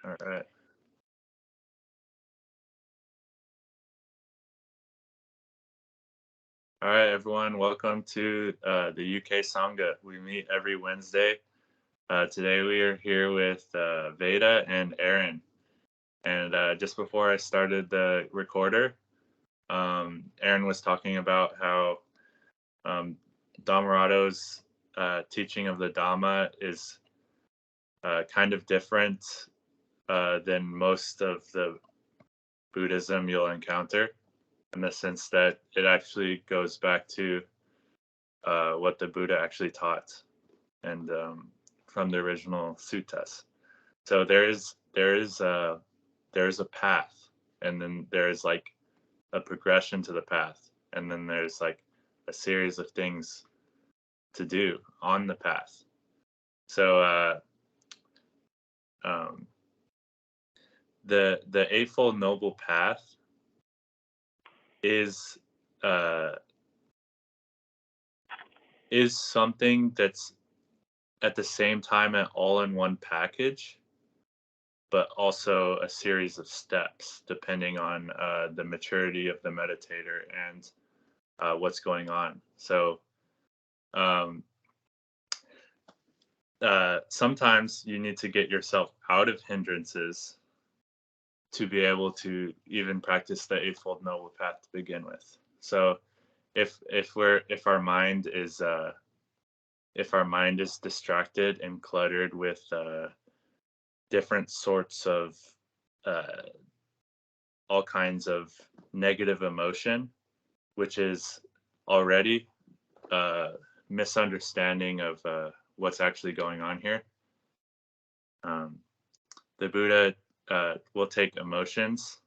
All right. All right, everyone. Welcome to the UK Sangha. We meet every Wednesday. Today we are here with Veda and Aaron. And just before I started the recorder, Aaron was talking about how Dhammarato's teaching of the Dhamma is kind of different than most of the Buddhism you'll encounter, in the sense that it actually goes back to what the Buddha actually taught, and from the original suttas. So there's a path, and then there's like a progression to the path, and then there's like a series of things to do on the path. So the Eightfold Noble Path is something that's at the same time an all-in-one package, but also a series of steps depending on the maturity of the meditator and what's going on. So sometimes you need to get yourself out of hindrances to be able to even practice the Eightfold Noble Path to begin with. So if our mind is distracted and cluttered with different sorts of all kinds of negative emotion, which is already misunderstanding of what's actually going on here. The Buddha will take emotions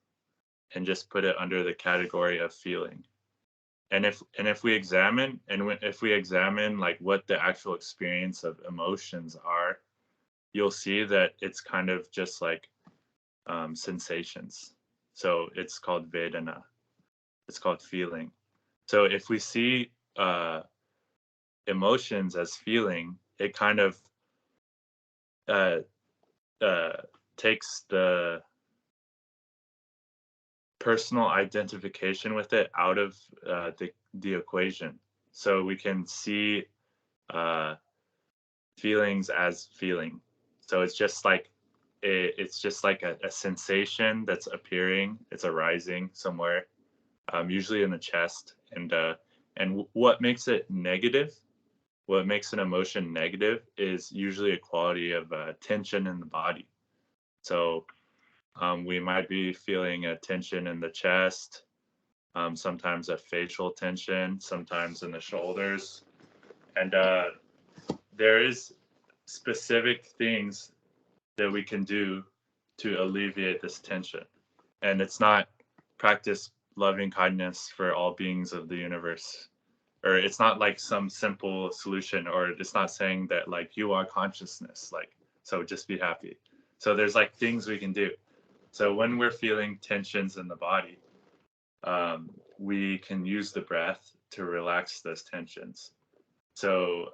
and just put it under the category of feeling. And if we examine like what the actual experience of emotions are, you'll see that it's kind of just like sensations. So it's called Vedana. It's called feeling. So if we see emotions as feeling, it kind of takes the personal identification with it out of the equation. So we can see feelings as feeling. So it's just like a sensation that's appearing. It's arising somewhere, usually in the chest. And what makes it negative? What makes an emotion negative is usually a quality of tension in the body. So we might be feeling a tension in the chest, sometimes a facial tension, sometimes in the shoulders. And there is specific things that we can do to alleviate this tension. And it's not practice loving kindness for all beings of the universe. Or it's not like some simple solution, or it's not saying that like you are consciousness, like, so just be happy. So there's like things we can do. So when we're feeling tensions in the body, we can use the breath to relax those tensions. So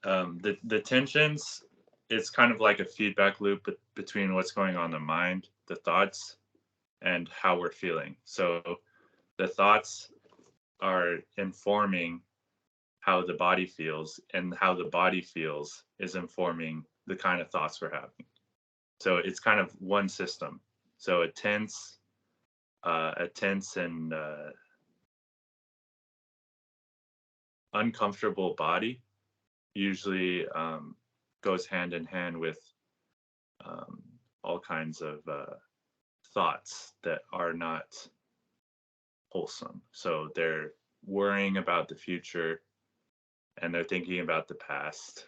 the tensions, it's kind of like a feedback loop between what's going on in the mind, the thoughts, and how we're feeling. So the thoughts are informing how the body feels, and how the body feels is informing the kind of thoughts we're having. So it's kind of one system. So a tense and uncomfortable body usually goes hand in hand with all kinds of thoughts that are not wholesome. So they're worrying about the future, and they're thinking about the past,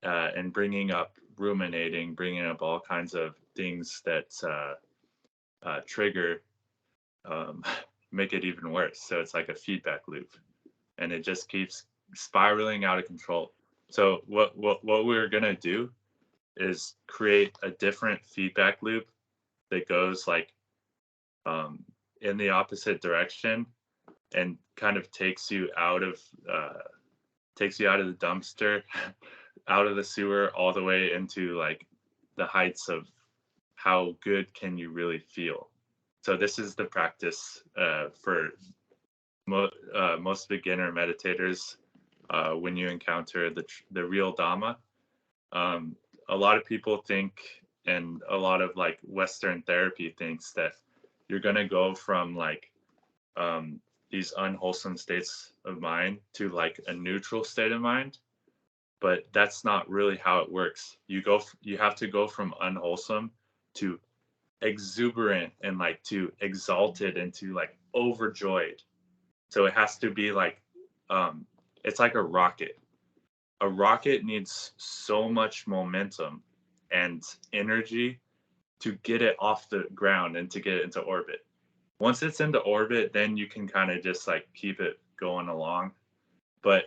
and bringing up all kinds of things that trigger, make it even worse. So it's like a feedback loop, and it just keeps spiraling out of control. So what we're gonna do is create a different feedback loop that goes like in the opposite direction, and kind of takes you out of the dumpster, out of the sewer, all the way into like the heights of how good can you really feel. So this is the practice for most beginner meditators when you encounter the real Dhamma. Um, a lot of people think, and a lot of like Western therapy thinks that you're gonna go from like um, these unwholesome states of mind to like a neutral state of mind, but that's not really how it works. You have to go from unwholesome to exuberant and like to exalted and to like overjoyed. So it has to be like um, it's like a rocket. A rocket needs so much momentum and energy to get it off the ground and to get it into orbit. Once it's into orbit, then you can kind of just like keep it going along. But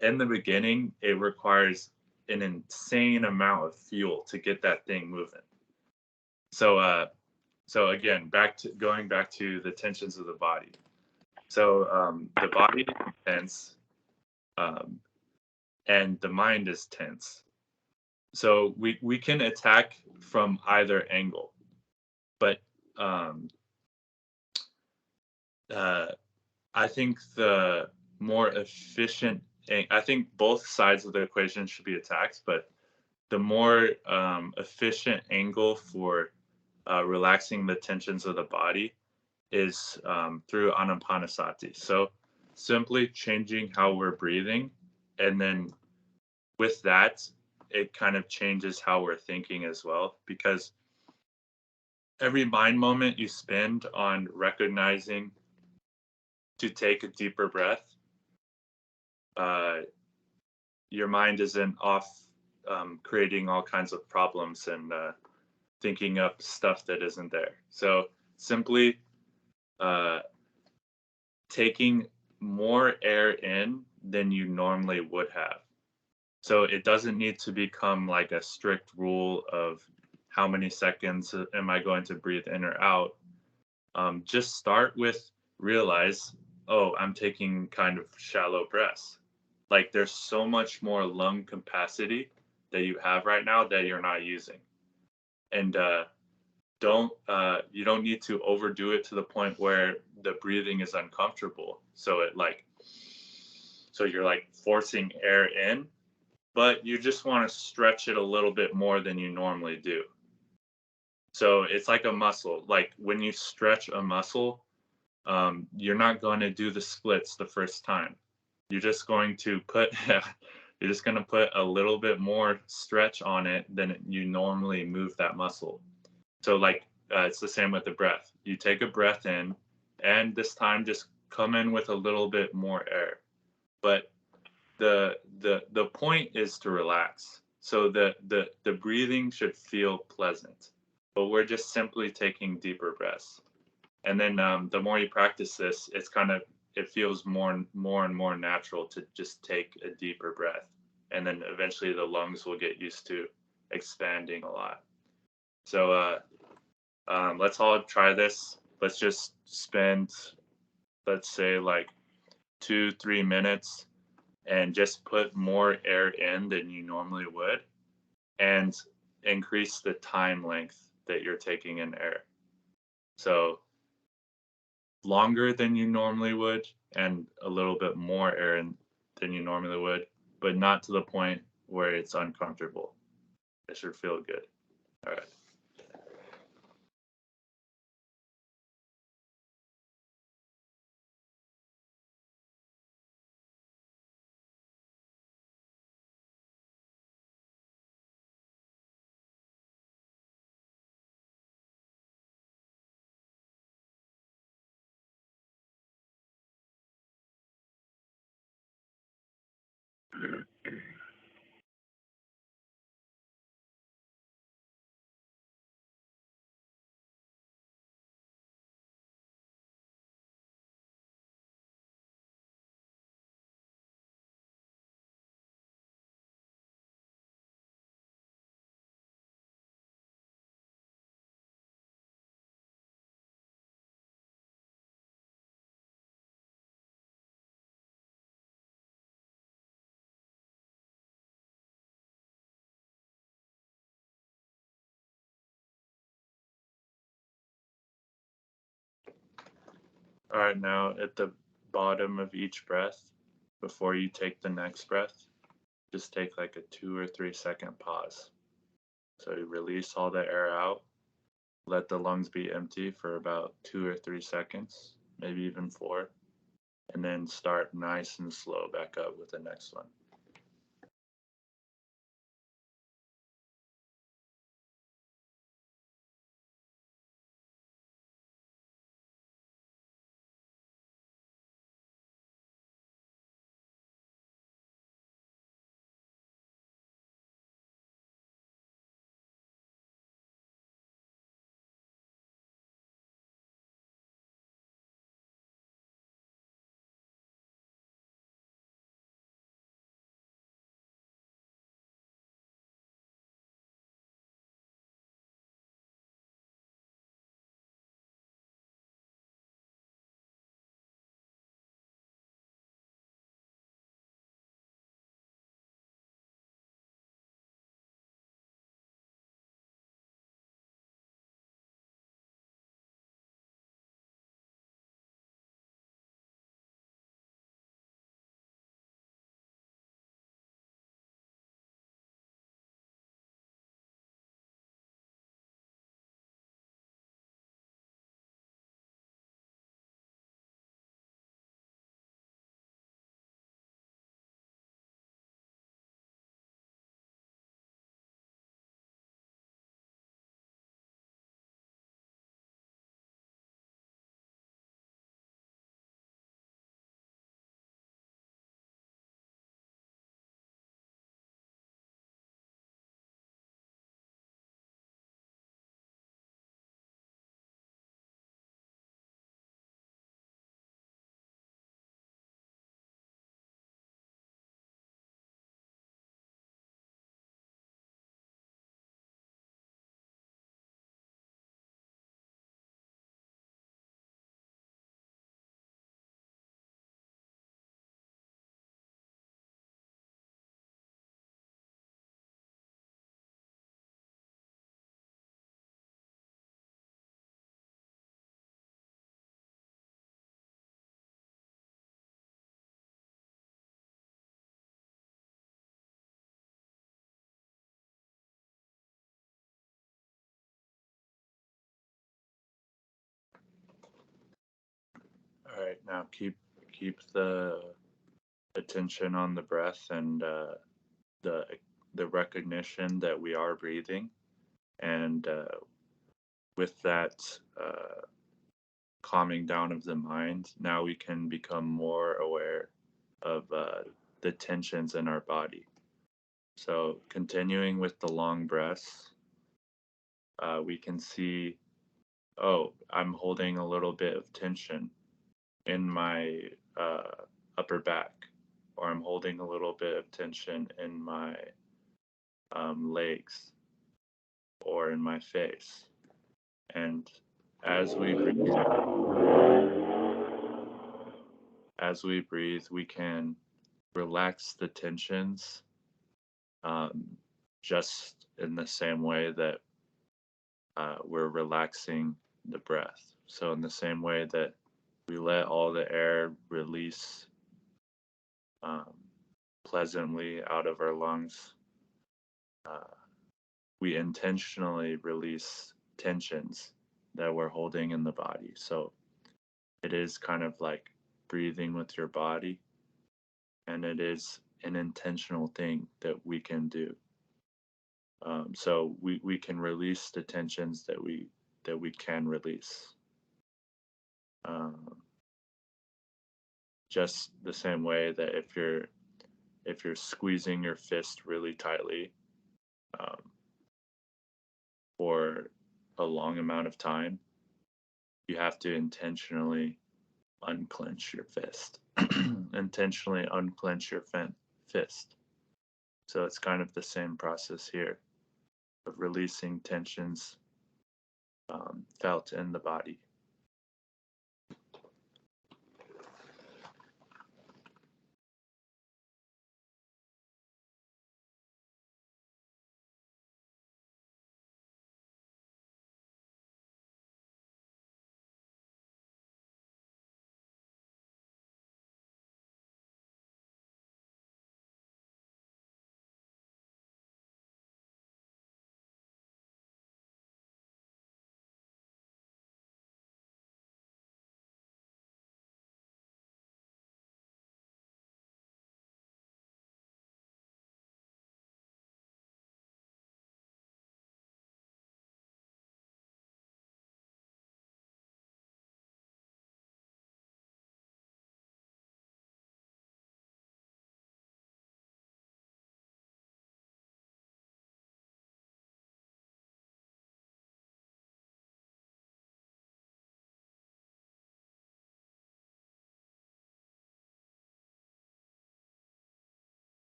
in the beginning, it requires an insane amount of fuel to get that thing moving. So so again, going back to the tensions of the body. So the body is tense, um, and the mind is tense. So we can attack from either angle, but um, uh, I think the more efficient, I think both sides of the equation should be attacked, but the more efficient angle for relaxing the tensions of the body is through Anapanasati. So simply changing how we're breathing, and then with that, it kind of changes how we're thinking as well, because every mind moment you spend on recognizing to take a deeper breath, uh, your mind isn't off creating all kinds of problems and thinking up stuff that isn't there. So simply uh, taking more air in than you normally would have. So it doesn't need to become like a strict rule of how many seconds am I going to breathe in or out. Just start with realize, oh, I'm taking kind of shallow breaths. Like there's so much more lung capacity that you have right now that you're not using. And don't you don't need to overdo it to the point where the breathing is uncomfortable. So you're like forcing air in, but you just want to stretch it a little bit more than you normally do. So it's like a muscle. Like when you stretch a muscle, you're not going to do the splits the first time. You're just going to put you're just going to put a little bit more stretch on it than you normally move that muscle. So like it's the same with the breath. You take a breath in, and this time just come in with a little bit more air. But the point is to relax. So the breathing should feel pleasant, but we're just simply taking deeper breaths. And then the more you practice this, it feels more and more natural to just take a deeper breath, and then eventually the lungs will get used to expanding a lot. So let's all try this. Let's just spend, let's say, like 2-3 minutes and just put more air in than you normally would, and increase the time length that you're taking in air. So longer than you normally would and a little bit more air in than you normally would, but not to the point where it's uncomfortable. It should feel good. All right. All right, now at the bottom of each breath, before you take the next breath, just take like a 2 or 3 second pause. So you release all the air out, let the lungs be empty for about 2 or 3 seconds, maybe even 4, and then start nice and slow back up with the next one. All right, now keep the attention on the breath and the the recognition that we are breathing, and with that calming down of the mind, now we can become more aware of the tensions in our body. So continuing with the long breaths, we can see, oh, I'm holding a little bit of tension in my upper back, or I'm holding a little bit of tension in my legs or in my face. And as we breathe, we can relax the tensions um, just in the same way that we're relaxing the breath. So in the same way that we let all the air release um, pleasantly out of our lungs, uh, we intentionally release tensions that we're holding in the body. So it is kind of like breathing with your body, and it is an intentional thing that we can do. So we can release the tensions that we can release. Um, just the same way that if you're squeezing your fist really tightly um, for a long amount of time, you have to intentionally unclench your fist. Intentionally unclench your fist. So it's kind of the same process here of releasing tensions felt in the body.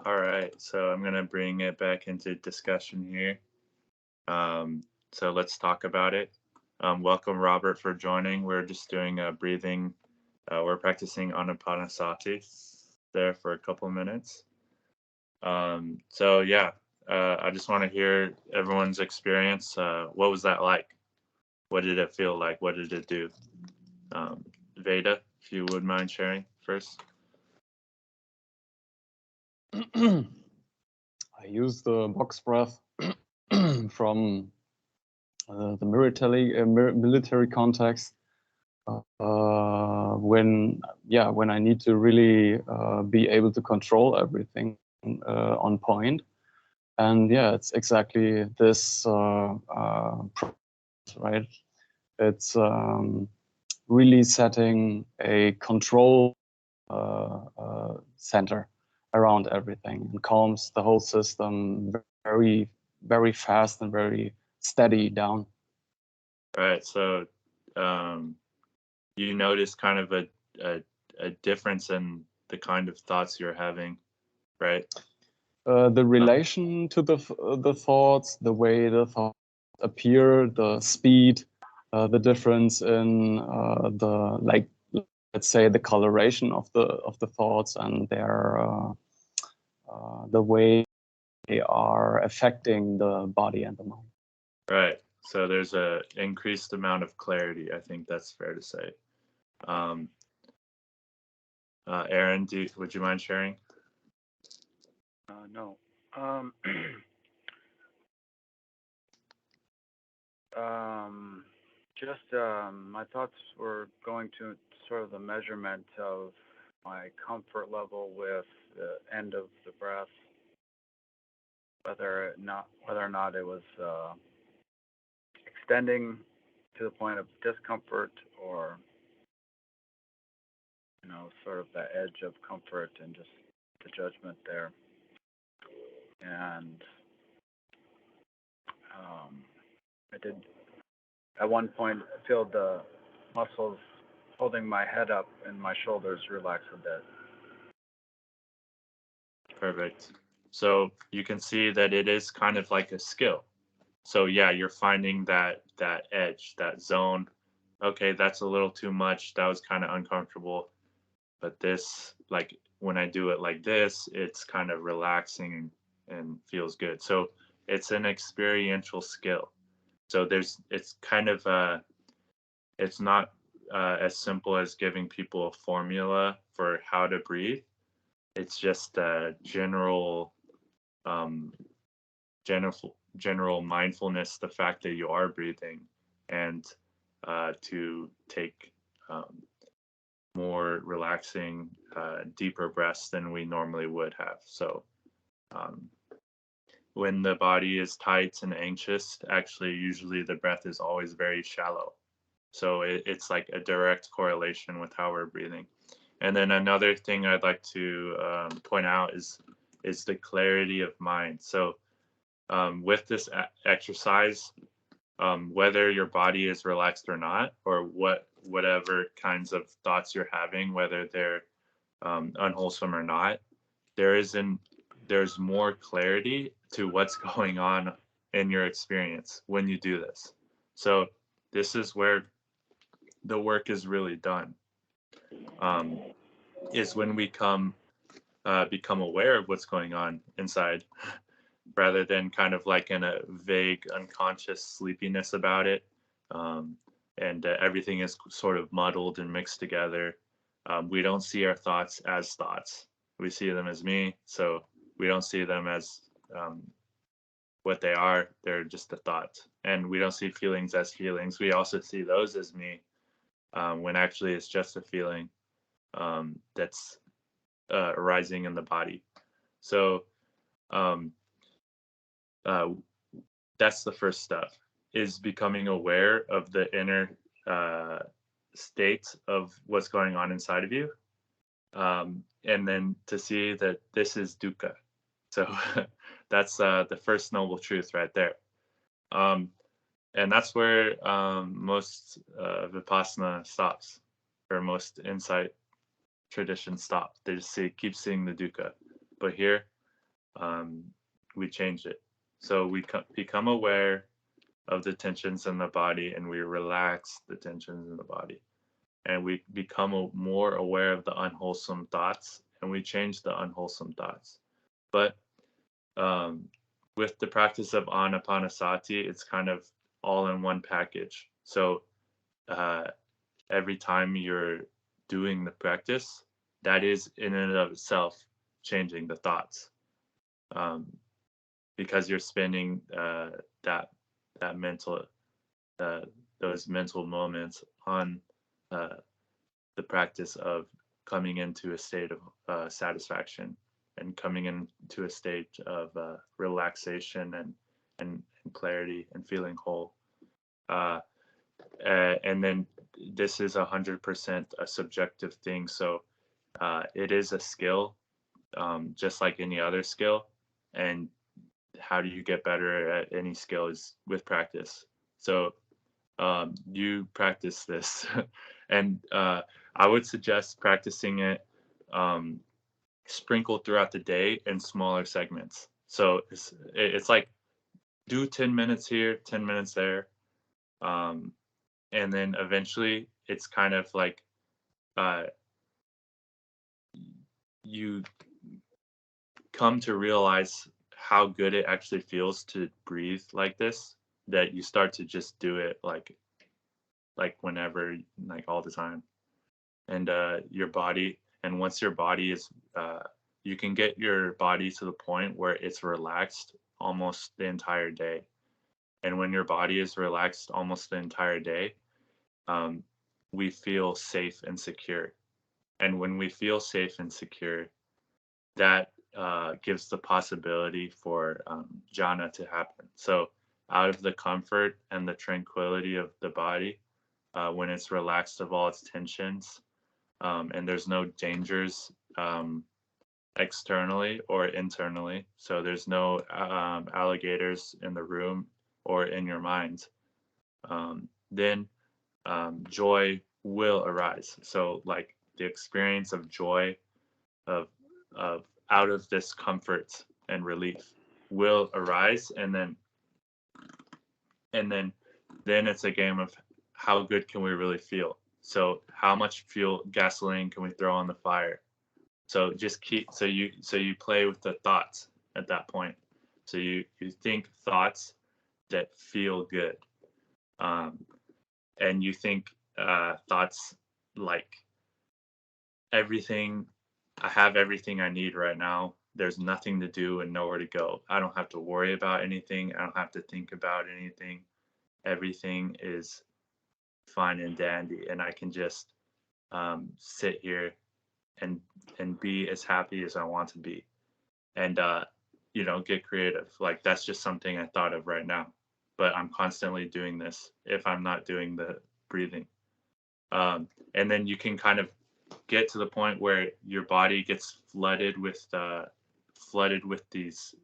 All right, so I'm gonna bring it back into discussion here. So let's talk about it. Welcome, Robert, for joining. We're just doing a breathing. We're practicing Anapanasati there for a couple of minutes. So yeah, I just want to hear everyone's experience. What was that like? What did it feel like? What did it do? Veda, if you would mind sharing first. I use the box breath from the military context when I need to really be able to control everything on point. And yeah, it's exactly this process, right? It's really setting a control center around everything and calms the whole system very, very fast and very steady down. Right. So you notice kind of a difference in the kind of thoughts you're having, right? The relation to the thoughts, the way the thoughts appear, the speed, the difference in the, like, let's say, the coloration of the thoughts and their the way they are affecting the body and the mind. Right. So there's a increased amount of clarity. I think that's fair to say. Aaron, would you mind sharing? No. My thoughts were going to sort of the measurement of my comfort level with the end of the breath, whether or not it was extending to the point of discomfort, or sort of the edge of comfort and just the judgment there. And I did at one point feel the muscles holding my head up and my shoulders relax a bit. Perfect. So you can see that it is kind of like a skill. So yeah, you're finding that edge, that zone. Okay, that's a little too much. That was kind of uncomfortable. But this, like when I do it like this, it's kind of relaxing and feels good. So it's an experiential skill. So it's kind of it's not as simple as giving people a formula for how to breathe. It's just general mindfulness, the fact that you are breathing, and to take more relaxing, deeper breaths than we normally would have. So when the body is tight and anxious, actually, usually the breath is always very shallow. So it's like a direct correlation with how we're breathing. And then another thing I'd like to point out is the clarity of mind. So with this exercise, whether your body is relaxed or not, or whatever kinds of thoughts you're having, whether they're unwholesome or not, there's more clarity to what's going on in your experience when you do this. So this is where the work is really done. Is when we become aware of what's going on inside, rather than kind of like in a vague unconscious sleepiness about it. And everything is sort of muddled and mixed together. We don't see our thoughts as thoughts. We see them as me. So we don't see them as what they are. They're just a thought. And we don't see feelings as feelings. We also see those as me, when actually it's just a feeling that's arising in the body. So that's the first step, is becoming aware of the inner state of what's going on inside of you, and then to see that this is dukkha. So that's the first noble truth right there, and that's where most vipassana stops, or most insight traditions stop. They just keep seeing the dukkha. But here we change it. So we become aware of the tensions in the body, and we relax the tensions in the body. And we become more aware of the unwholesome thoughts, and we change the unwholesome thoughts. But with the practice of Anapanasati, it's kind of all in one package. So every time you're doing the practice, that is in and of itself changing the thoughts, because you're spending that mental those mental moments on the practice of coming into a state of satisfaction, and coming into a state of relaxation and clarity and feeling whole. And then this is 100% a subjective thing. So it is a skill, just like any other skill. And how do you get better at any skill is with practice. So you practice this, and I would suggest practicing it sprinkled throughout the day in smaller segments. So it's like do 10 minutes here, 10 minutes there, and then eventually it's kind of like you come to realize how good it actually feels to breathe like this, that you start to just do it like whenever, like all the time. And your body, and once your body is you can get your body to the point where it's relaxed almost the entire day. And when your body is relaxed almost the entire day, we feel safe and secure. And when we feel safe and secure, that gives the possibility for jhāna to happen. So out of the comfort and the tranquility of the body, when it's relaxed of all its tensions, and there's no dangers externally or internally. So there's no alligators in the room or in your mind. Then joy will arise. So like the experience of joy, of out of this comfort and relief will arise, and then it's a game of how good can we really feel. So how much gasoline can we throw on the fire? So just so you play with the thoughts at that point. So you think thoughts that feel good, and you think thoughts like everything. I have everything I need right now. There's nothing to do and nowhere to go. I don't have to worry about anything. I don't have to think about anything. Everything is fine and dandy, and I can just sit here and be as happy as I want to be, and get creative. Like that's just something I thought of right now, but I'm constantly doing this if I'm not doing the breathing. And then you can kind of get to the point where your body gets flooded with these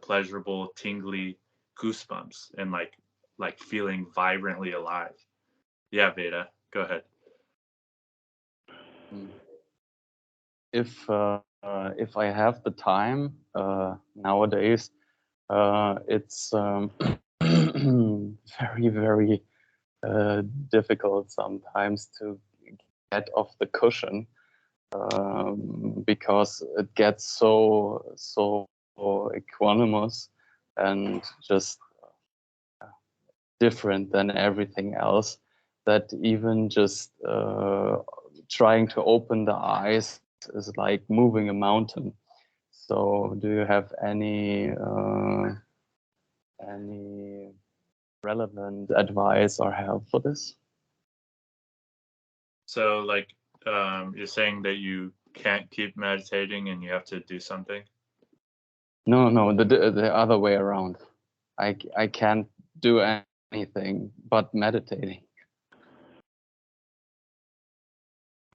pleasurable, tingly goosebumps, and like feeling vibrantly alive. Yeah, Veda, go ahead. If I have the time nowadays, it's very, very difficult sometimes to get off the cushion, because it gets so equanimous and just different than everything else, that even just trying to open the eyes is like moving a mountain. So do you have any relevant advice or help for this? So like you're saying that you can't keep meditating and you have to do something? No, the other way around. I can't do anything but meditating.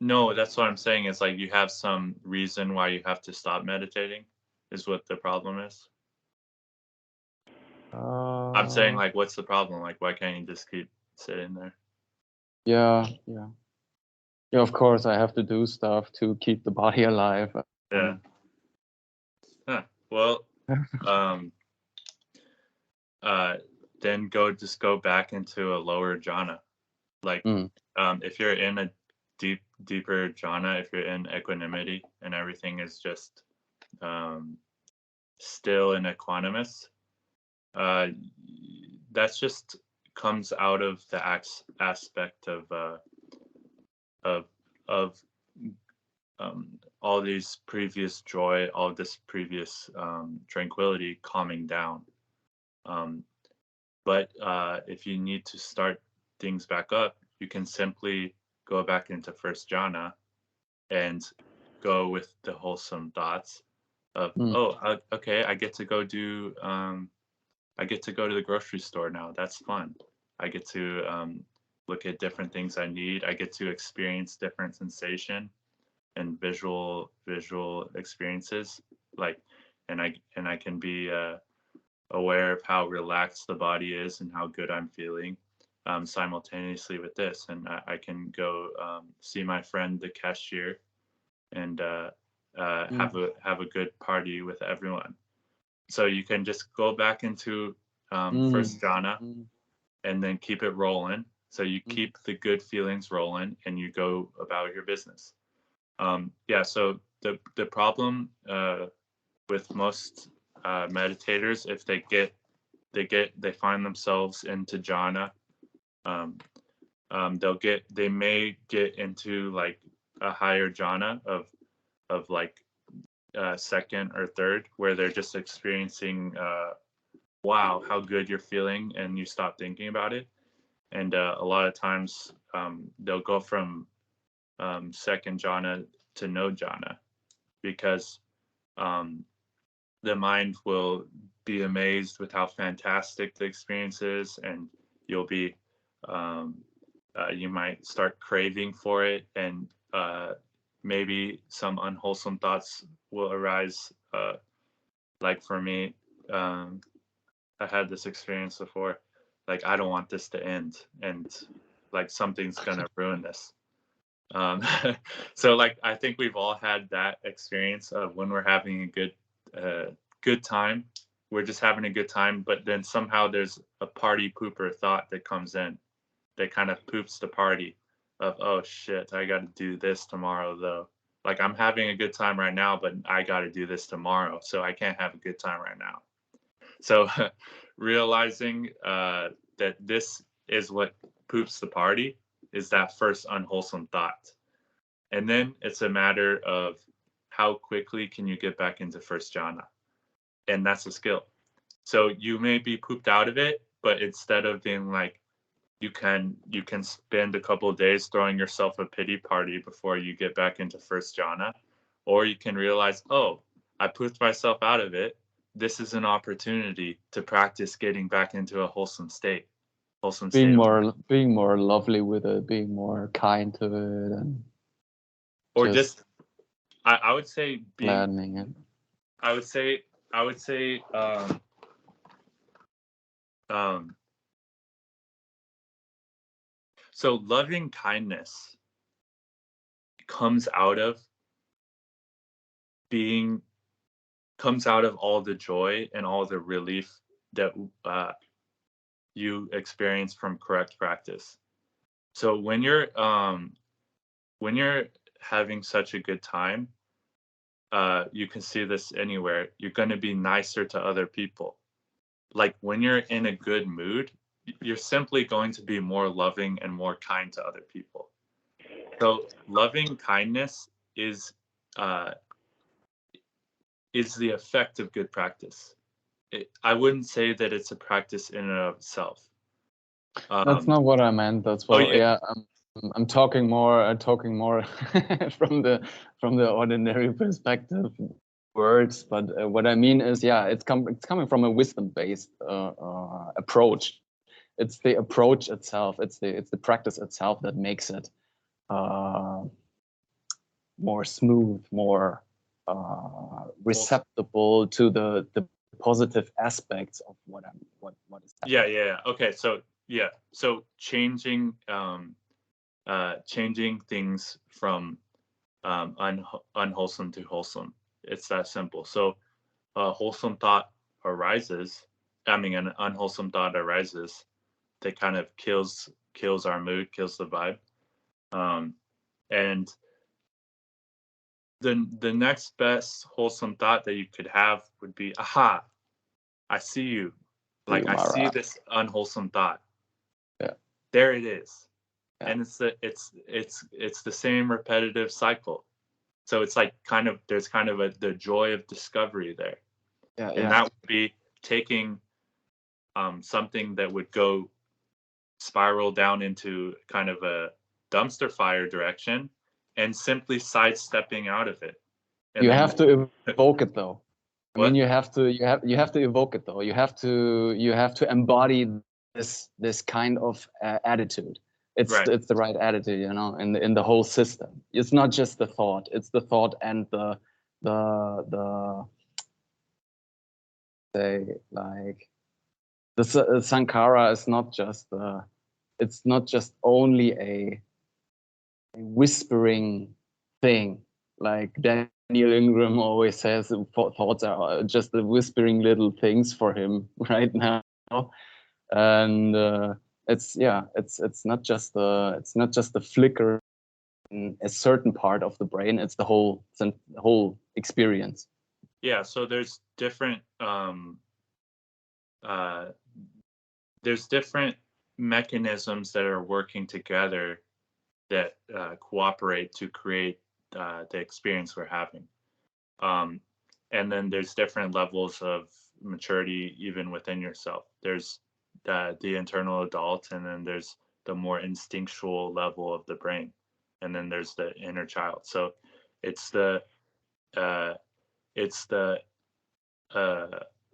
No, that's what I'm saying. It's like you have some reason why you have to stop meditating, is what the problem is. I'm saying, like, what's the problem? Like, why can't you just keep sitting there? Yeah. Of course, I have to do stuff to keep the body alive. Yeah. Well, um, then just go back into a lower jhana. Like, if you're in a deeper jhana, if you're in equanimity and everything is just still and equanimous, that's just comes out of the aspect of all these previous joy, all this previous tranquility calming down. But if you need to start things back up, you can simply go back into first jhana and go with the wholesome thoughts of, okay, I get to go do, I get to go to the grocery store now. That's fun. I get to look at different things I need. I get to experience different sensation and visual experiences. Like, and I can be aware of how relaxed the body is and how good I'm feeling simultaneously with this. And I can go see my friend the cashier and have a good party with everyone. So you can just go back into first jhana and then keep it rolling. So you keep the good feelings rolling and you go about your business. So the problem with most meditators, if they find themselves into jhana, they may get into like a higher jhana of like second or third, where they're just experiencing wow, how good you're feeling, and you stop thinking about it. And a lot of times they'll go from second jhana to no jhana, because the mind will be amazed with how fantastic the experience is, and you'll be you might start craving for it, and maybe some unwholesome thoughts will arise. Like for me, I had this experience before, like, I don't want this to end, and like something's gonna ruin this. So like, I think we've all had that experience of when we're having a good time, we're just having a good time, but then somehow there's a party pooper thought that comes in that kind of poops the party of, oh shit, I got to do this tomorrow though. Like, I'm having a good time right now, but I got to do this tomorrow, so I can't have a good time right now. So realizing that this is what poops the party is that first unwholesome thought. And then it's a matter of how quickly can you get back into first jhana. And that's a skill. So you may be pooped out of it, but instead of being like, you can spend a couple of days throwing yourself a pity party before you get back into first jhana. Or you can realize, oh, I pooped myself out of it. This is an opportunity to practice getting back into a wholesome state. Being more lovely with it, being more kind to it, and or just I would say being gladdening it. I would say so loving kindness comes out of all the joy and all the relief that you experience from correct practice. So when you're having such a good time, you can see this anywhere. You're going to be nicer to other people. Like when you're in a good mood, you're simply going to be more loving and more kind to other people. So loving kindness is the effect of good practice. I wouldn't say that it's a practice in and of itself. That's not what I meant. That's what. I'm talking more from the ordinary perspective words, but what I mean is, it's coming from a wisdom-based approach. It's the approach itself. It's the practice itself that makes it more smooth, more receptible to the positive aspects of what is happening. Yeah. Okay, so changing things from unwholesome to wholesome. It's that simple. So a wholesome thought arises, an unwholesome thought arises, that kind of kills our mood, kills the vibe. And the next best wholesome thought that you could have would be, aha, I see you. Like, I see this unwholesome thought. Yeah. There it is. Yeah. And it's the same repetitive cycle. So it's like there's the joy of discovery there. Yeah. And that would be taking something that would go spiral down into kind of a dumpster fire direction and simply sidestepping out of it. And you have to evoke it though. I mean, you have to evoke it though. You have to embody this kind of attitude. It's right. It's the right attitude, you know, in the whole system. It's not just the thought. It's the thought and the say like the sankhara is not just it's not just only a whispering thing, like Daniel Ingram always says. Thoughts are just the whispering little things for him right now, and it's not just the flicker in a certain part of the brain. It's the whole experience. Yeah, so there's different mechanisms that are working together that cooperate to create the experience we're having. And then there's different levels of maturity even within yourself. There's the internal adult, and then there's the more instinctual level of the brain, and then there's the inner child. So it's the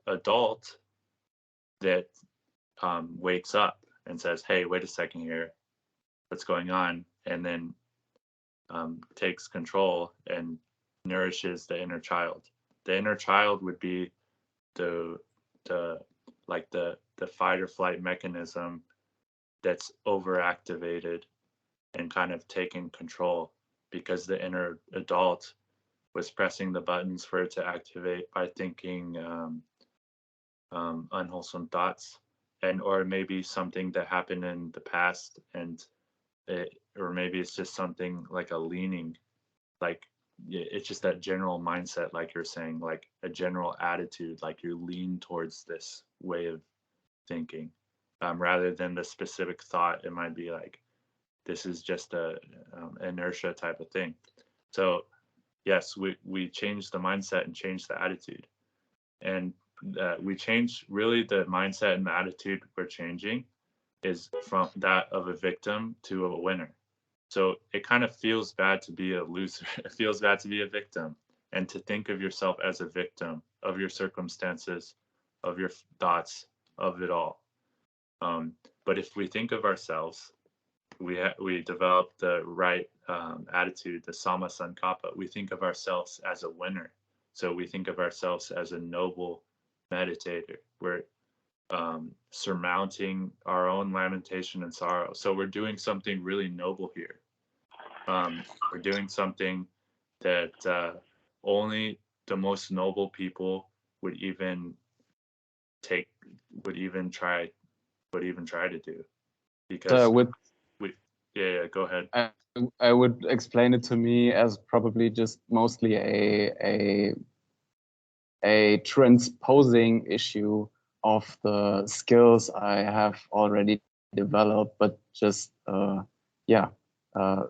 adult that wakes up and says, hey, wait a second here, what's going on? And then takes control and nourishes the inner child. The inner child would be the fight or flight mechanism that's overactivated and kind of taking control, because the inner adult was pressing the buttons for it to activate by thinking unwholesome thoughts, or maybe something that happened in the past, or maybe it's just something like a leaning, like it's just that general mindset, like you're saying, like a general attitude, like you lean towards this way of thinking, rather than the specific thought. It might be like, this is just a inertia type of thing. So yes, we change the mindset and change the attitude, and we change really the mindset and the attitude we're changing is from that of a victim to a winner. So it kind of feels bad to be a loser. It feels bad to be a victim, and to think of yourself as a victim of your circumstances, of your thoughts, of it all. But if we think of ourselves, we develop the right attitude, the samma sankappa. We think of ourselves as a winner. So we think of ourselves as a noble meditator. We're surmounting our own lamentation and sorrow. So we're doing something really noble here. We're doing something that only the most noble people would even try to do. Because go ahead. I would explain it to me as probably just mostly a transposing issue of the skills I have already developed, but just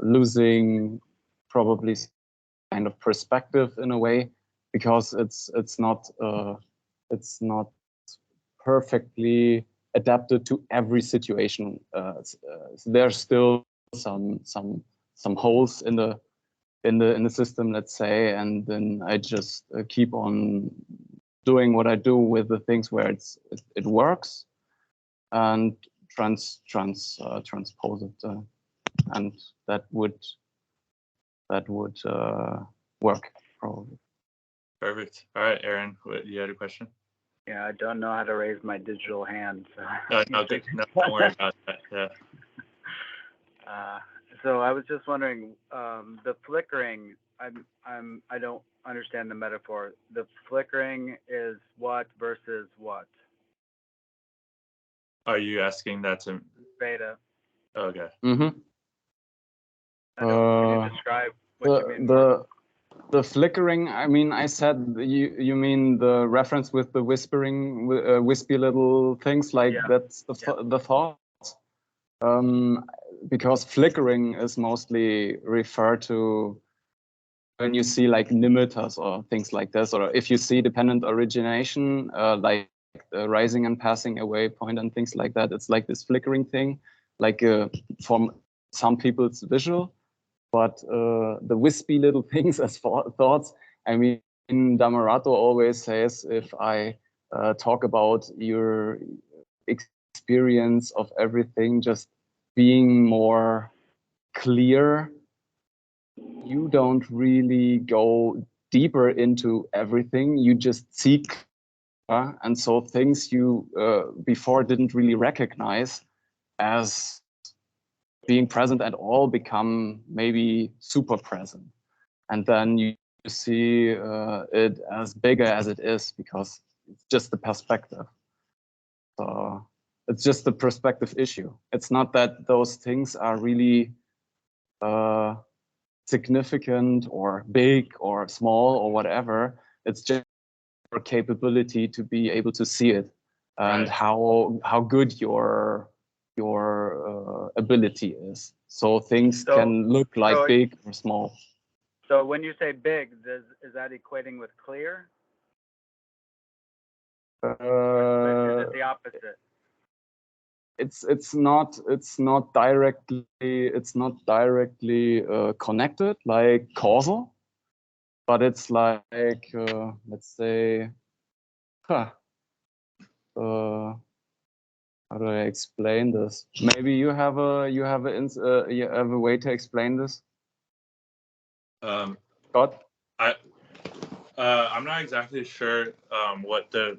losing probably kind of perspective in a way, because it's not perfectly adapted to every situation. There's still some holes in the system, let's say, and then I just keep on doing what I do with the things where it works, and transpose it, and that would work probably. Perfect. All right, Aaron, you had a question? Yeah, I don't know how to raise my digital hand. So no, don't worry about that. Yeah. So I was just wondering, the flickering. I don't understand the metaphor. The flickering is what versus what? Are you asking that to? Beta. Okay. Mm-hmm. Can you describe what you mean more? The flickering, I mean, I said you mean the reference with the whispering, wispy little things, like that's the thoughts. Because flickering is mostly referred to when you see like nimittas or things like this, or if you see dependent origination, like rising and passing away point and things like that. It's like this flickering thing, like from some people it's visual. But the wispy little things as thoughts, I mean, Dhammarato always says, if I talk about your experience of everything just being more clear, you don't really go deeper into everything. You just seek, and so things you before didn't really recognize as being present at all become maybe super present, and then you see it as bigger as it is because it's just the perspective. So it's just the perspective issue. It's not that those things are really significant or big or small or whatever. It's just your capability to be able to see it, and how good your ability is. So things can look like big or small. So when you say big, is that equating with clear? Is it the opposite? It's not directly connected like causal, but it's like let's say, how do I explain this? Maybe you have a way to explain this. Scott? I'm not exactly sure what the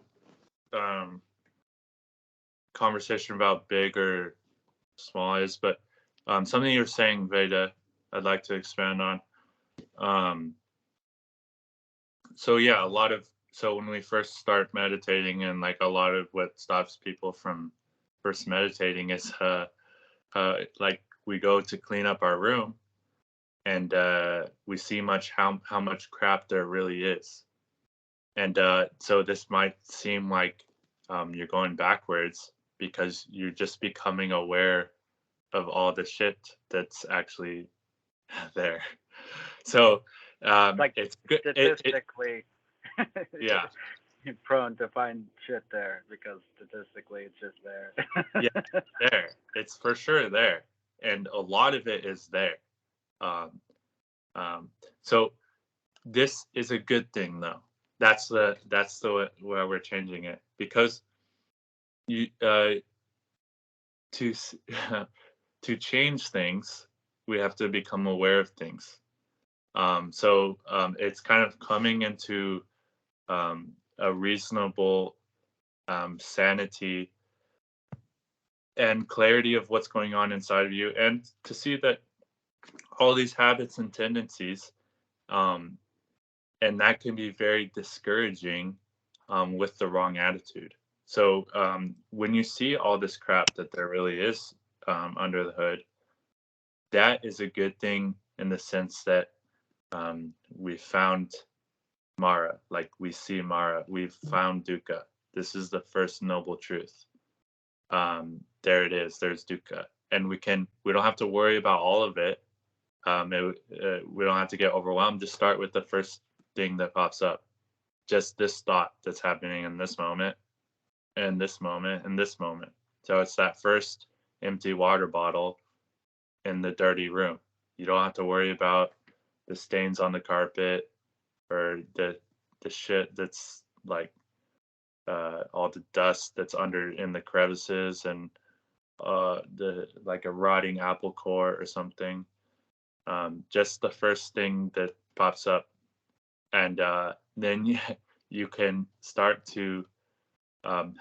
conversation about big or small is, but something you're saying, Veda, I'd like to expand on. So yeah, so when we first start meditating, and like a lot of what stops people from first meditating is like we go to clean up our room, and we see how much crap there really is. And so this might seem like you're going backwards because you're just becoming aware of all the shit that's actually there. So like it's good. Statistically, yeah, you're prone to find shit there because statistically it's just there. Yeah, there. It's for sure there, and a lot of it is there. So this is a good thing, though. That's the where we're changing it, because you to to change things, we have to become aware of things. So it's kind of coming into a reasonable sanity and clarity of what's going on inside of you, and to see that all these habits and tendencies, and that can be very discouraging with the wrong attitude. So when you see all this crap that there really is under the hood, that is a good thing in the sense that we found Mara, like we see Mara, we've found dukkha. This is the first noble truth. There it is, there's dukkha. And we don't have to worry about all of it. We don't have to get overwhelmed. Just start with the first thing that pops up. Just this thought that's happening in this moment, and this moment, and this moment. So it's that first empty water bottle in the dirty room. You don't have to worry about the stains on the carpet or the shit that's like all the dust that's under in the crevices, and the like a rotting apple core or something. Just the first thing that pops up, and then you can start to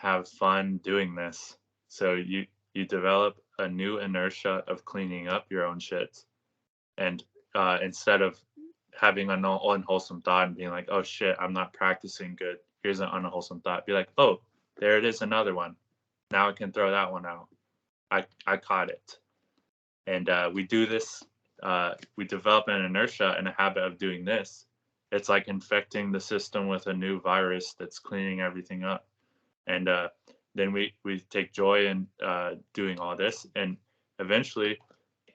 have fun doing this. So you develop a new inertia of cleaning up your own shit, And instead of having an unwholesome thought and being like, oh shit, I'm not practicing good, here's an unwholesome thought, be like, oh, there it is, another one. Now I can throw that one out. I caught it. And we do this, we develop an inertia and a habit of doing this. It's like infecting the system with a new virus that's cleaning everything up. And then we take joy in doing all this. And eventually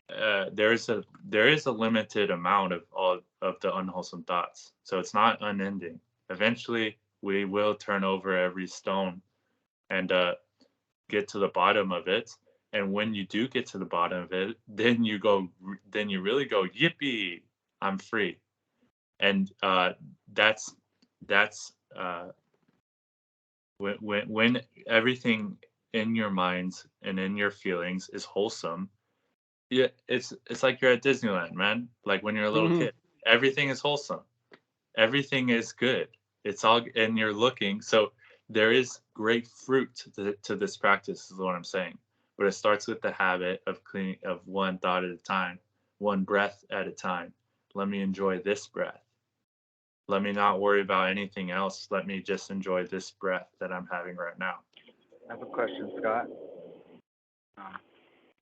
there is a limited amount of all of the unwholesome thoughts. So it's not unending. Eventually we will turn over every stone and get to the bottom of it. And when you do get to the bottom of it, then you really go, yippee, I'm free. And that's when everything in your minds and in your feelings is wholesome. Yeah, it's like you're at Disneyland, man. Like when you're a little kid, everything is wholesome, everything is good. It's all, and you're looking. So there is great fruit to this practice, is what I'm saying. But it starts with the habit of cleaning, of one thought at a time, one breath at a time. Let me enjoy this breath. Let me not worry about anything else. Let me just enjoy this breath that I'm having right now. I have a question, Scott.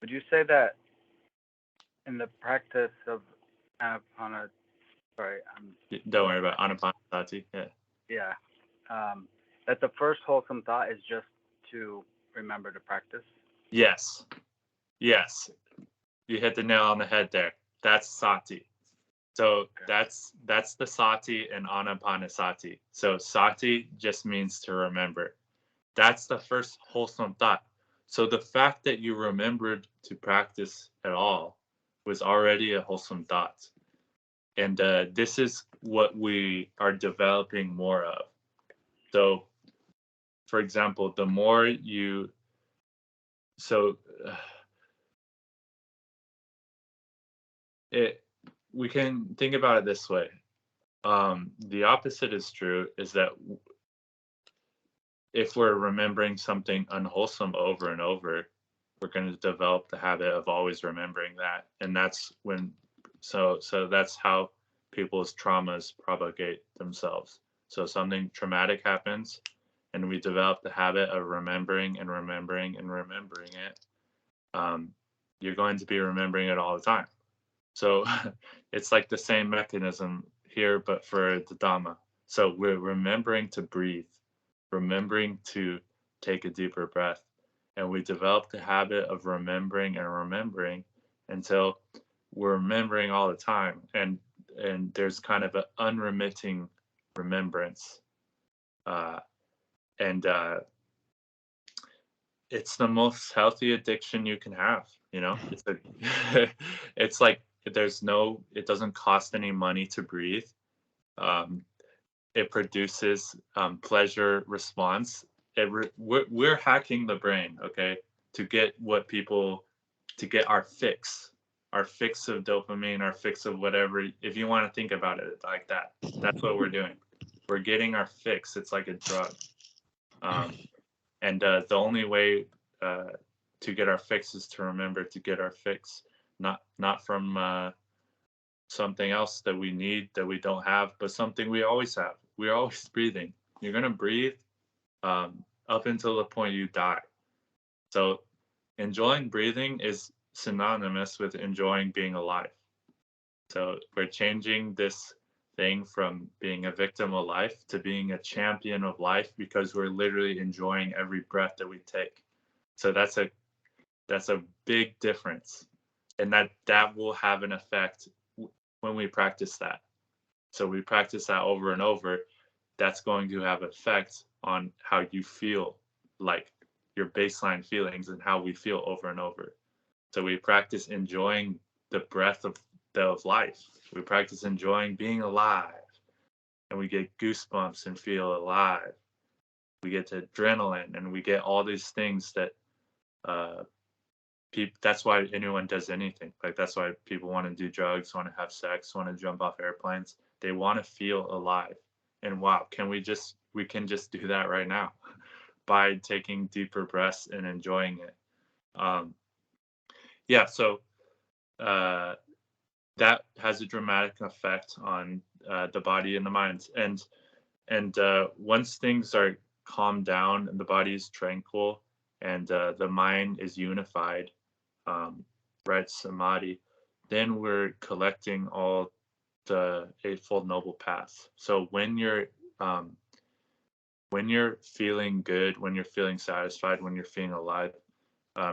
Would you say that in the practice of Anapanasati, Don't worry about Anapanasati. Yeah. That the first wholesome thought is just to remember to practice? Yes. You hit the nail on the head there. That's sati. So that's the sati and Anapanasati. So sati just means to remember. That's the first wholesome thought. So the fact that you remembered to practice at all was already a wholesome thought. And this is what we are developing more of. So, for example, the more you, we can think about it this way. The opposite is true, is that if we're remembering something unwholesome over and over, we're going to develop the habit of always remembering that. And that's when, so that's how people's traumas propagate themselves. So something traumatic happens and we develop the habit of remembering and remembering and remembering it. You're going to be remembering it all the time. So it's like the same mechanism here, but for the Dhamma. So we're remembering to breathe, remembering to take a deeper breath. And we develop the habit of remembering and remembering until we're remembering all the time. And there's kind of an unremitting remembrance. It's the most healthy addiction you can have, you know? It's like it doesn't cost any money to breathe. It produces pleasure response. We're hacking the brain, okay, to get our fix of dopamine, our fix of whatever. If you want to think about it like that, that's what we're doing. We're getting our fix. It's like a drug. And the only way to get our fix is to remember to get our fix, not from something else that we need that we don't have, but something we always have. We're always breathing. You're gonna breathe up until the point you die. So enjoying breathing is synonymous with enjoying being alive. So we're changing this thing from being a victim of life to being a champion of life, because we're literally enjoying every breath that we take. So that's a big difference, and that will have an effect when we practice that. So we practice that over and over. That's going to have effect on how you feel, like your baseline feelings, and how we feel over and over. So we practice enjoying the breath of life. We practice enjoying being alive, and we get goosebumps and feel alive. We get to adrenaline, and we get all these things that that's why anyone does anything. Like that's why people want to do drugs, want to have sex, want to jump off airplanes. They want to feel alive. And wow, we can just do that right now by taking deeper breaths and enjoying it. So that has a dramatic effect on the body and the mind. And once things are calmed down and the body is tranquil and the mind is unified, right, samadhi, then we're collecting all the Eightfold Noble Path. So when you're feeling good, when you're feeling satisfied, when you're feeling alive,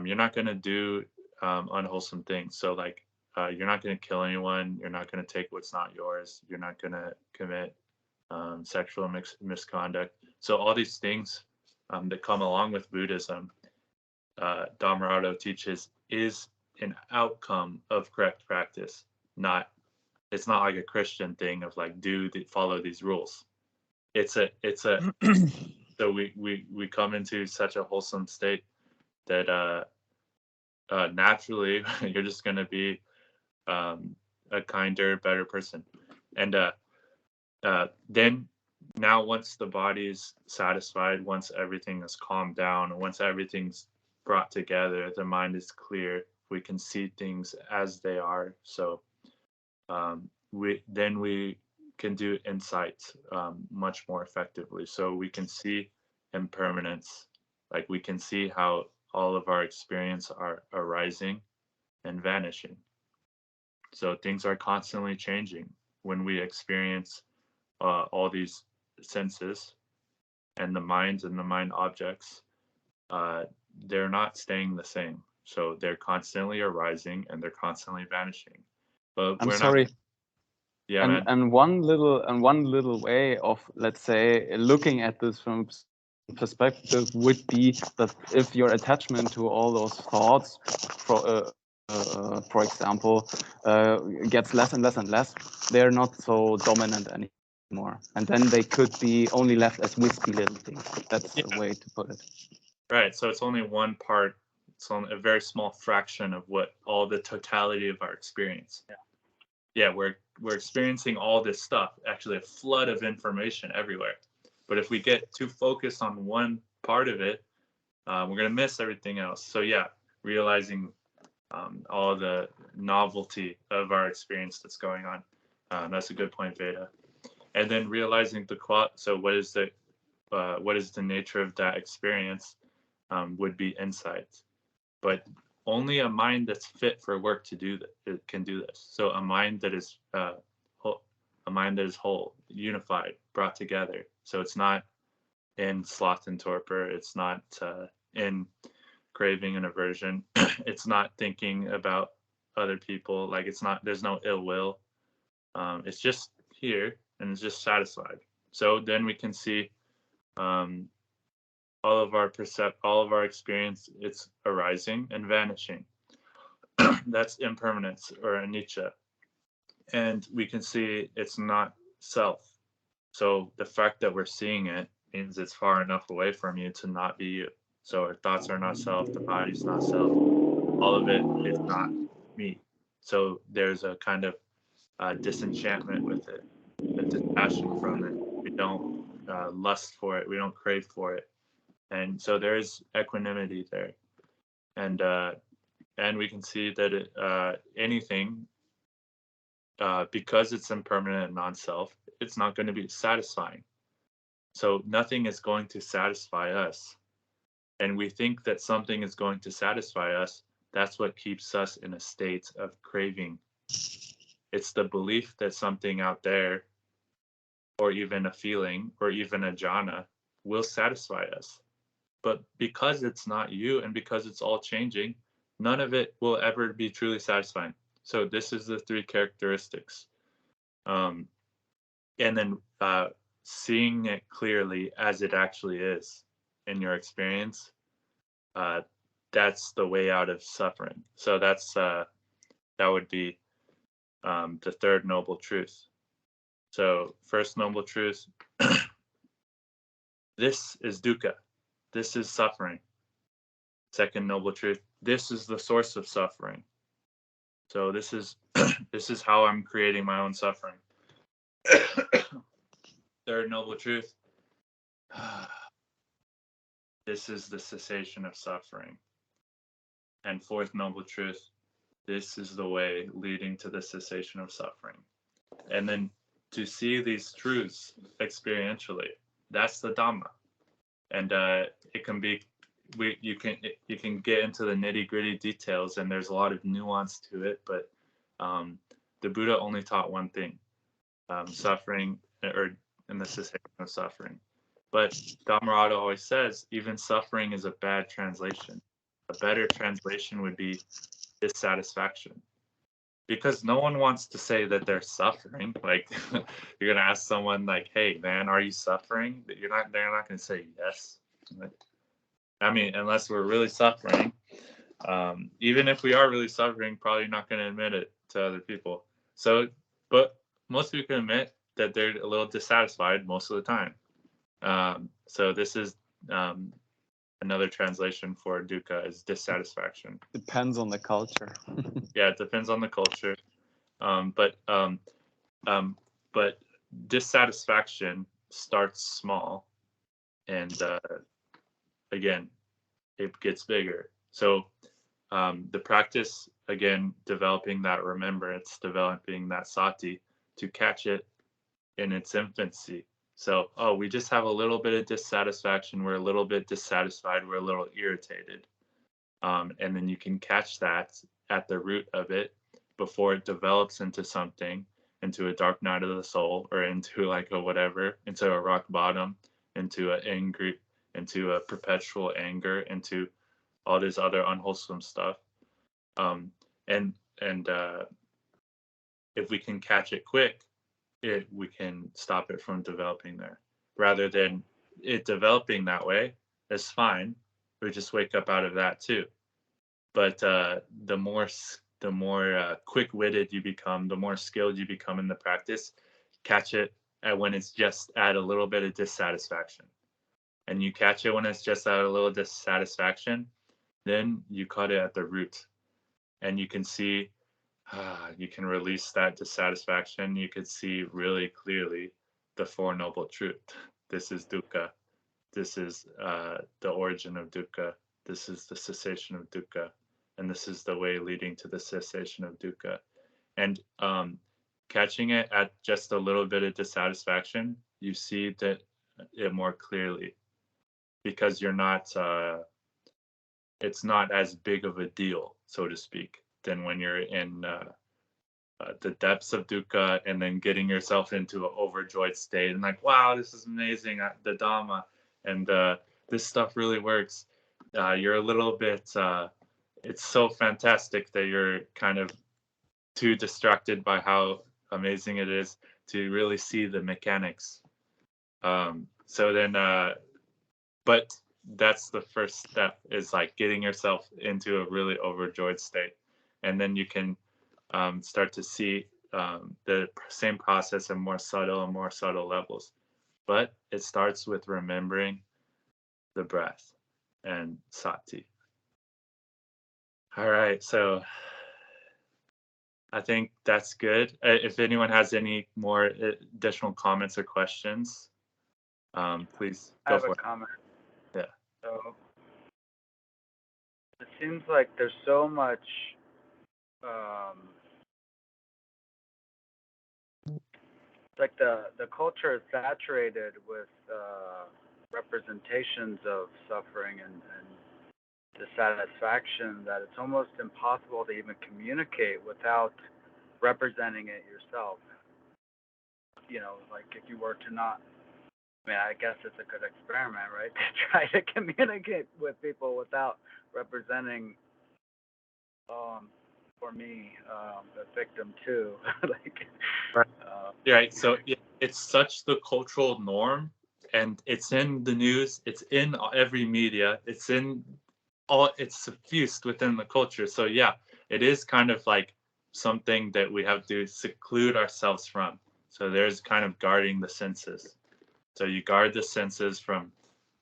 you're not going to do unwholesome things. So like you're not going to kill anyone. You're not going to take what's not yours. You're not going to commit sexual misconduct. So all these things that come along with Buddhism, Dhammarato teaches, is an outcome of correct practice. It's not like a Christian thing of like follow these rules. It's a so we come into such a wholesome state that naturally you're just going to be a kinder, better person. And then now once the body's satisfied, once everything is calmed down, once everything's brought together, the mind is clear, we can see things as they are. So we can do insights much more effectively. So we can see impermanence, like we can see how all of our experience are arising and vanishing. So things are constantly changing when we experience all these senses and the minds and the mind objects. They're not staying the same. So they're constantly arising and they're constantly vanishing. But I'm sorry. Yeah, and, man. and one little way of, let's say, looking at this from perspective would be that if your attachment to all those thoughts, for example, gets less and less and less, they're not so dominant anymore, and then they could be only left as wispy little things. That's the way to put it. Right. So it's only one part. It's only a very small fraction of what all the totality of our experience. Yeah, we're experiencing all this stuff, actually a flood of information everywhere. But if we get too focused on one part of it, we're going to miss everything else. So yeah, realizing all the novelty of our experience that's going on. That's a good point, Veda. And then realizing so what is the nature of that experience would be insight. But only a mind that's fit for work to do that can do this. So a mind that is whole, unified, brought together. So it's not in sloth and torpor. It's not in craving and aversion. It's not thinking about other people. Like there's no ill will. It's just here and it's just satisfied. So then we can see all of our experience, it's arising and vanishing. That's impermanence or anicca. And we can see it's not self. So the fact that we're seeing it means it's far enough away from you to not be you. So our thoughts are not self, the body's not self. All of it is not me. So there's a kind of disenchantment with it, a detachment from it. We don't lust for it. We don't crave for it. And so there's equanimity there. And we can see that anything, because it's impermanent and non-self, it's not going to be satisfying. So nothing is going to satisfy us. And we think that something is going to satisfy us. That's what keeps us in a state of craving. It's the belief that something out there, or even a feeling, or even a jhāna, will satisfy us. But because it's not you and because it's all changing, none of it will ever be truly satisfying. So this is the three characteristics. And then seeing it clearly as it actually is in your experience, that's the way out of suffering. So that would be the third noble truth. So first noble truth, this is dukkha. This is suffering. Second noble truth, this is the source of suffering. So this is how I'm creating my own suffering. Third noble truth, this is the cessation of suffering. And fourth noble truth, this is the way leading to the cessation of suffering. And then to see these truths experientially, that's the Dhamma. And it can be, you can get into the nitty-gritty details, and there's a lot of nuance to it, but the Buddha only taught one thing, suffering, or in the cessation of suffering. But Dhammarato always says, even suffering is a bad translation. A better translation would be dissatisfaction. Because no one wants to say that they're suffering. Like, you're gonna ask someone like, "Hey, man, are you suffering?" They're not gonna say yes. I mean, unless we're really suffering. Even if we are really suffering, probably not gonna admit it to other people. So, but most people can admit that they're a little dissatisfied most of the time. So this is another translation for dukkha is dissatisfaction. Depends on the culture. Yeah, it depends on the culture. But dissatisfaction starts small, and again, it gets bigger. So the practice, again, developing that remembrance, developing that sati to catch it in its infancy. So, we just have a little bit of dissatisfaction. We're a little bit dissatisfied. We're a little irritated. And then you can catch that at the root of it before it develops into something, into a dark night of the soul, or into like a whatever, into a rock bottom, into a angry, into a perpetual anger, into all this other unwholesome stuff. And if we can catch it quick, we can stop it from developing there. Rather than it developing that way, it's fine. We just wake up out of that too. But the more quick-witted you become, the more skilled you become in the practice, catch it when it's just at a little bit of dissatisfaction. And you catch it when it's just at a little dissatisfaction, then you cut it at the root. And you can see, you can release that dissatisfaction. You could see really clearly the Four Noble Truth. This is dukkha. This is the origin of dukkha. This is the cessation of dukkha. And this is the way leading to the cessation of dukkha. And catching it at just a little bit of dissatisfaction, you see that it more clearly, because you're not, it's not as big of a deal, so to speak, than when you're in the depths of dukkha and then getting yourself into an overjoyed state and like, wow, this is amazing, the Dhamma, and this stuff really works. You're a little bit, it's so fantastic that you're kind of too distracted by how amazing it is to really see the mechanics. So then, but that's the first step, is like getting yourself into a really overjoyed state. And then you can start to see the same process in more subtle levels. But it starts with remembering the breath and sati. All right, so I think that's good. If anyone has any more additional comments or questions, please go for it. I have a comment. Yeah. So it seems like there's so much like the culture is saturated with representations of suffering and dissatisfaction that it's almost impossible to even communicate without representing it yourself. You know, like if you were to not, I mean, I guess it's a good experiment, right? To try to communicate with people without representing, for me, the victim too. Like, right. So it's such the cultural norm, and it's in the news. It's in every media. It's in all. It's suffused within the culture. So yeah, it is kind of like something that we have to seclude ourselves from. So there's kind of guarding the senses. So you guard the senses from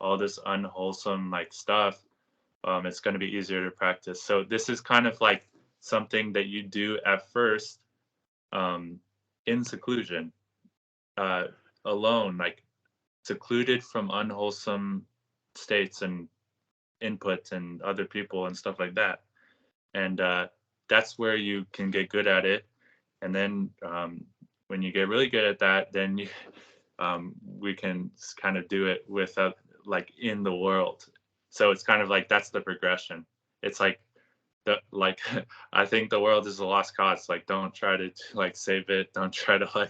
all this unwholesome like stuff. It's going to be easier to practice. So this is kind of like something that you do at first in seclusion, alone, like secluded from unwholesome states and input and other people and stuff like that. And that's where you can get good at it. And then when you get really good at that, then you, we can kind of do it with like in the world. So it's kind of like that's the progression. It's like I think the world is a lost cause. Like, don't try to like save it. Don't try to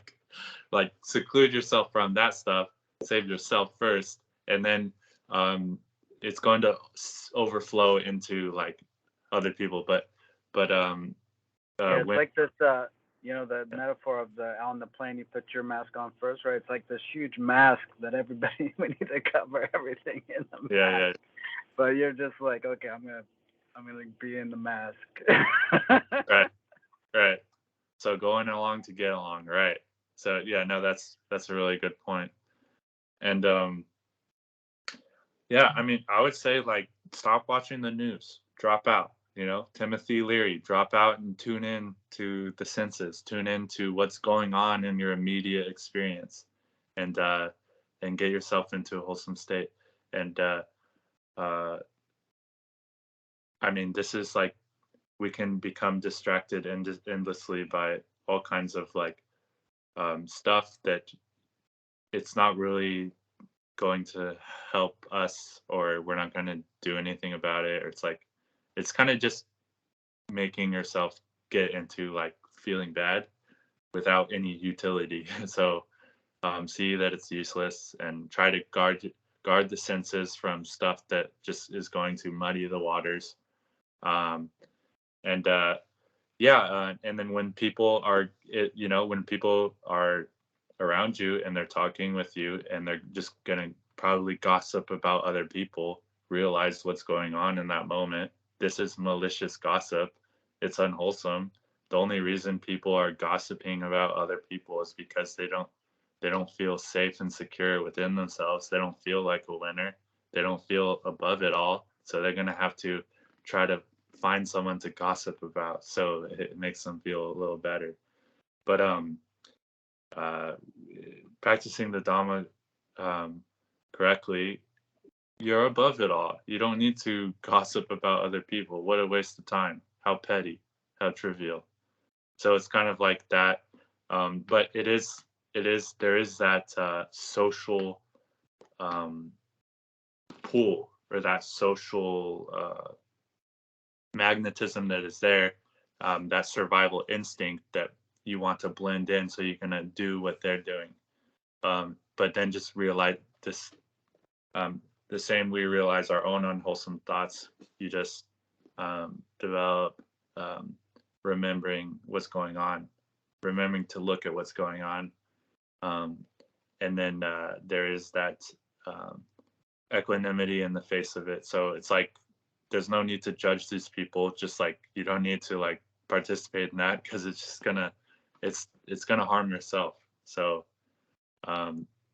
like seclude yourself from that stuff. Save yourself first, and then it's going to overflow into like other people. But it's when, like this, you know, the metaphor of on the plane, you put your mask on first, right? It's like this huge mask that everybody, we need to cover everything in the mask. yeah. But you're just like, okay, I'm gonna be in the mask. Right. So going along to get along, right? So yeah, no, that's a really good point. And yeah, I mean, I would say like stop watching the news, drop out. You know, Timothy Leary, drop out and tune in to the senses, tune in to what's going on in your immediate experience, and get yourself into a wholesome state. And I mean, this is like we can become distracted endlessly by all kinds of like stuff that it's not really going to help us, or we're not going to do anything about it, or it's kind of just making yourself get into like feeling bad without any utility. So see that it's useless and try to guard the senses from stuff that just is going to muddy the waters. And then when people are when people are around you and they're talking with you and they're just gonna probably gossip about other people, realize what's going on in that moment. This is malicious gossip. It's unwholesome. The only reason people are gossiping about other people is because they don't feel safe and secure within themselves. They don't feel like a winner. They don't feel above it all. So they're gonna have to try to find someone to gossip about, so it makes them feel a little better. But practicing the Dhamma correctly, you're above it all. You don't need to gossip about other people. What a waste of time. How petty, how trivial. So it's kind of like that. But there is that social pull, or that social magnetism that is there, that survival instinct that you want to blend in, so you're going to do what they're doing. But then just realize this, the same we realize our own unwholesome thoughts, you just develop remembering what's going on, remembering to look at what's going on. And then there is that equanimity in the face of it. So it's like, there's no need to judge these people. Just like, you don't need to like participate in that, because it's just gonna, it's gonna harm yourself. So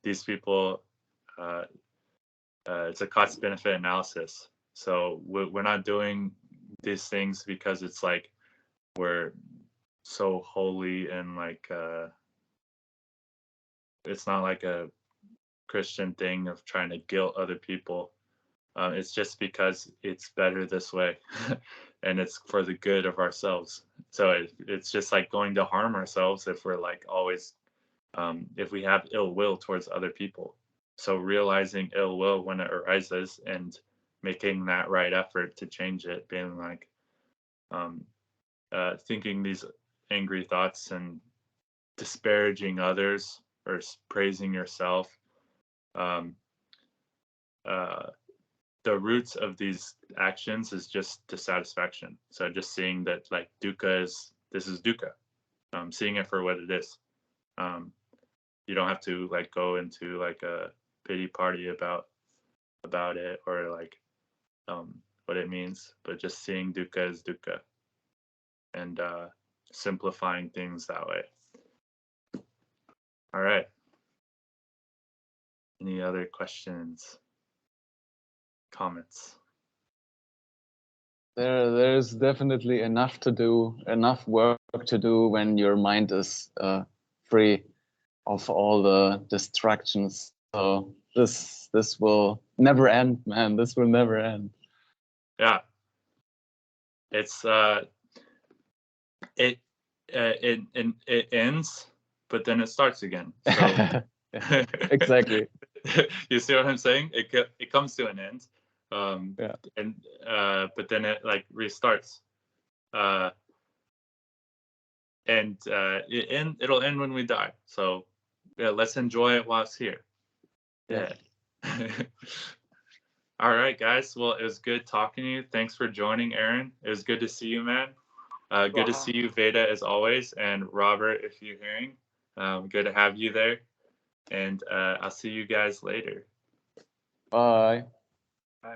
these people, it's a cost benefit analysis. So we're not doing these things because it's like we're so holy, and like it's not like a Christian thing of trying to guilt other people. It's just because it's better this way, and it's for the good of ourselves. So it's just like going to harm ourselves if we're like always, if we have ill will towards other people. So realizing ill will when it arises and making that right effort to change it, being like thinking these angry thoughts and disparaging others or praising yourself. The roots of these actions is just dissatisfaction. So just seeing that like this is dukkha, seeing it for what it is. You don't have to like go into like a pity party about it, or like what it means, but just seeing dukkha as dukkha, and simplifying things that way. All right. Any other questions? Comments? There's definitely enough work to do when your mind is free of all the distractions. So this will never end, man. This will never end. Yeah. It's it ends, but then it starts again. So exactly. You see what I'm saying? It comes to an end, Yeah. and but then it like restarts, and it'll end when we die. So yeah, let's enjoy it while it's here. Yeah. All right, guys. Well, it was good talking to you. Thanks for joining, Aaron. It was good to see you, man. Good to see you, Veda, as always. And Robert, if you're hearing, good to have you there. And I'll see you guys later. Bye. Bye.